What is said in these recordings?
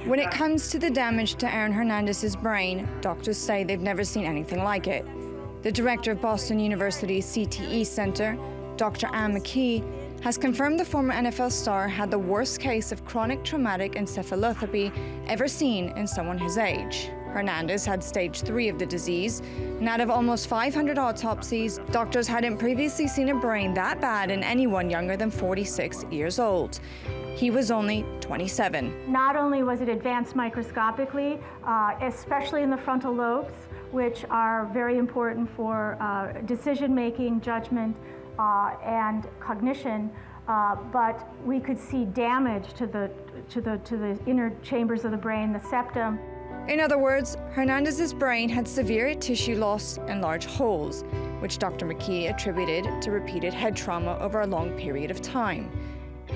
When it comes to the damage to Aaron Hernandez's brain, doctors say they've never seen anything like it. The director of Boston University's CTE Center, Dr. Anne McKee, has confirmed the former NFL star had the worst case of chronic traumatic encephalopathy ever seen in someone his age. Hernandez had stage 3 of the disease, and out of almost 500 autopsies, doctors hadn't previously seen a brain that bad in anyone younger than 46 years old. He was only 27. Not only was it advanced microscopically, especially in the frontal lobes, which are very important for decision-making, judgment, and cognition, but we could see damage to the inner chambers of the brain, the septum. In other words, Hernandez's brain had severe tissue loss and large holes, which Dr. McKee attributed to repeated head trauma over a long period of time.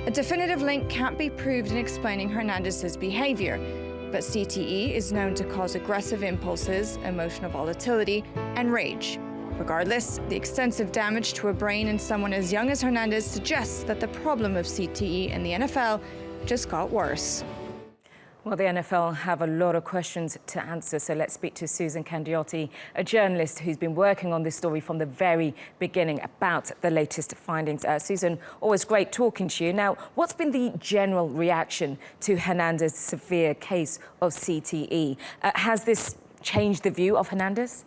A definitive link can't be proved in explaining Hernandez's behavior, but CTE is known to cause aggressive impulses, emotional volatility, and rage. Regardless, the extensive damage to a brain in someone as young as Hernandez suggests that the problem of CTE in the NFL just got worse. Well, the NFL have a lot of questions to answer, so let's speak to Susan Candiotti, a journalist who's been working on this story from the very beginning about the latest findings. Susan, always great talking to you. Now, what's been the general reaction to Hernandez's severe case of CTE? Has this changed the view of Hernandez?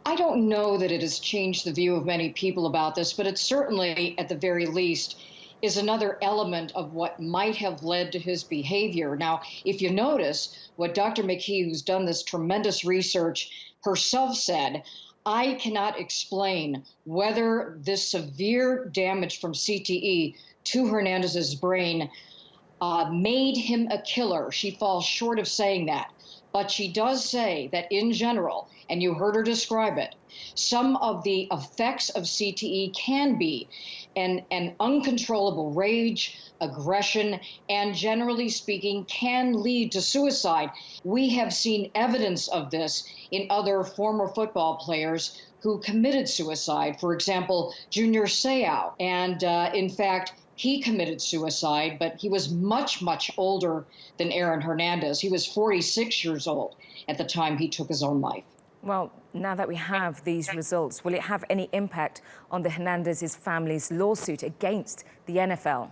I don't know that it has changed the view of many people about this, but it certainly, at the very least, is another element of what might have led to his behavior. Now, if you notice what Dr. McKee, who's done this tremendous research herself, said, I cannot explain whether this severe damage from CTE to Hernandez's brain made him a killer. She falls short of saying that. But she does say that in general, and you heard her describe it, some of the effects of CTE can be an uncontrollable rage, aggression, and generally speaking, can lead to suicide. We have seen evidence of this in other former football players who committed suicide. For example, Junior Seau. And in fact, he committed suicide, but he was much, much older than Aaron Hernandez. He was 46 years old at the time he took his own life. Well, now that we have these results, will it have any impact on the Hernandez's family's lawsuit against the NFL?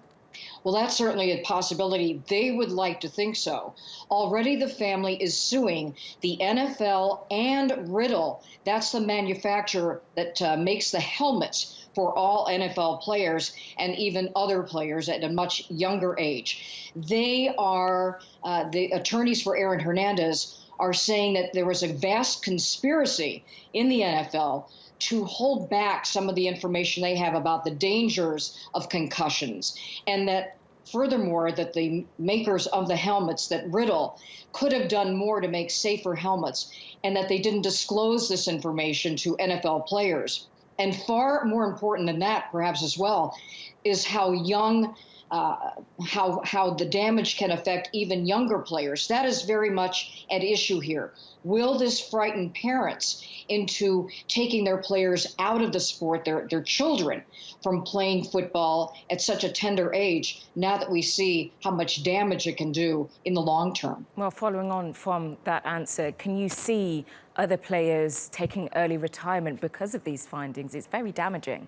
Well, that's certainly a possibility. They would like to think so. Already the family is suing the NFL and Riddle. That's the manufacturer that makes the helmets for all NFL players and even other players at a much younger age. They are, the attorneys for Aaron Hernandez are saying that there was a vast conspiracy in the NFL to hold back some of the information they have about the dangers of concussions, and that furthermore, that the makers of the helmets, that Riddle, could have done more to make safer helmets, and that they didn't disclose this information to NFL players. And far more important than that, perhaps as well, is how young, how the damage can affect even younger players. That is very much at issue here. Will this frighten parents into taking their players out of the sport, their children, from playing football at such a tender age, now that we see how much damage it can do in the long term? Well, following on from that answer, can you see other players taking early retirement because of these findings? It's very damaging.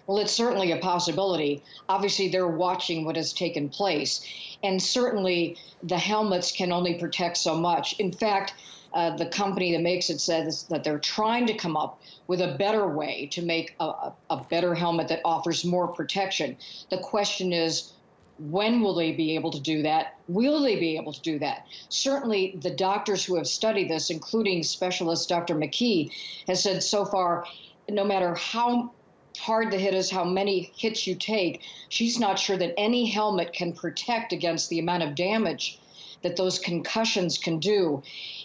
Well, it's certainly a possibility. Obviously, they're watching what has taken place. And certainly, the helmets can only protect so much. In fact, the company that makes it says that they're trying to come up with a better way to make a better helmet that offers more protection. The question is, when will they be able to do that? Will they be able to do that? Certainly, the doctors who have studied this, including specialist Dr. McKee, has said so far, no matter how hard the hit is, how many hits you take, she's not sure that any helmet can protect against the amount of damage that those concussions can do.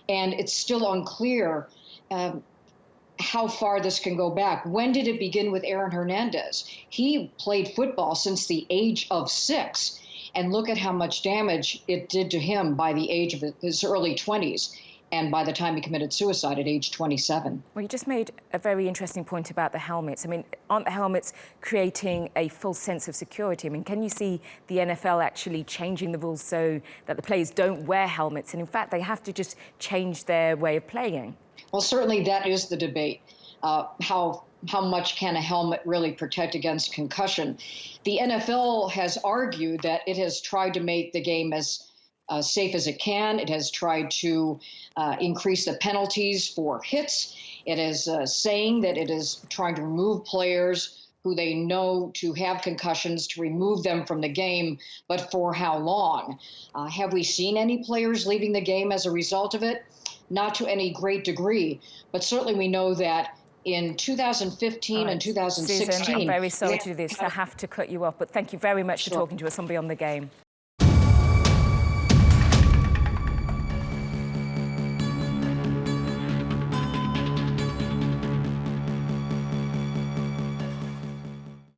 And it's still unclear how far this can go back. When did it begin with Aaron Hernandez? He played football since the age of 6. And look at how much damage it did to him by the age of his early 20s. and by the time he committed suicide at age 27. Well, you just made a very interesting point about the helmets. I mean, aren't the helmets creating a false sense of security? I mean, can you see the NFL actually changing the rules so that the players don't wear helmets, and in fact, they have to just change their way of playing? Well, certainly that is the debate. How much can a helmet really protect against concussion? The NFL has argued that it has tried to make the game as safe as it can. It has tried to increase the penalties for hits. It is saying that it is trying to remove players who they know to have concussions, to remove them from the game, but for how long? Have we seen any players leaving the game as a result of it? Not to any great degree, but certainly we know that in 2015 and 2016. Susan, I'm very sorry to do this. I have to cut you off, but thank you very much for talking to us on Beyond the Game.